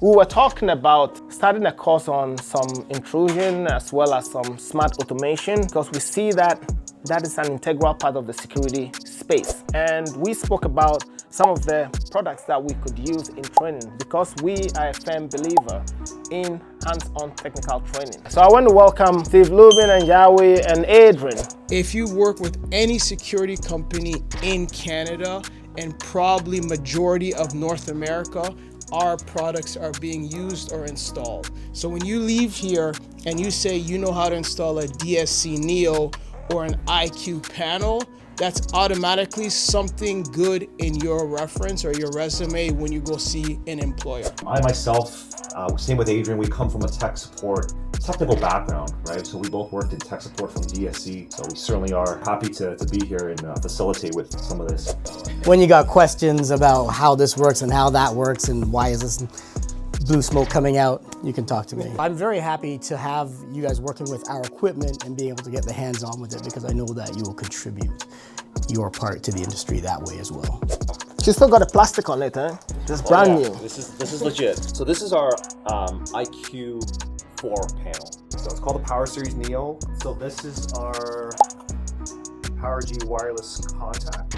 We were talking about starting a course on some intrusion as well as some smart automation, because we see that is an integral part of the security space. And we spoke about some of the products that we could use in training, because we are a firm believer in hands-on technical training. So I want to welcome Steve Lubin and Yahweh and Adrian. If you work with any security company in Canada and probably majority of North America, our products are being used or installed. So when you leave here and you say you know how to install a DSC Neo or an IQ panel, that's automatically something good in your reference or your resume when you go see an employer. I myself, same with Adrian, we come from a tech support technical background, right? So we both worked in tech support from DSC, so we certainly are happy to be here and facilitate with some of this. When you got questions about how this works and how that works and why is this blue smoke coming out, you can talk to me. I'm very happy to have you guys working with our equipment and being able to get the hands-on with it, because I know that you will contribute your part to the industry that way as well. She's still got the plastic on it, huh? Just brand new. This is legit. So this is our IQ4 panel. So it's called the Power Series Neo. So this is our Power G wireless contact.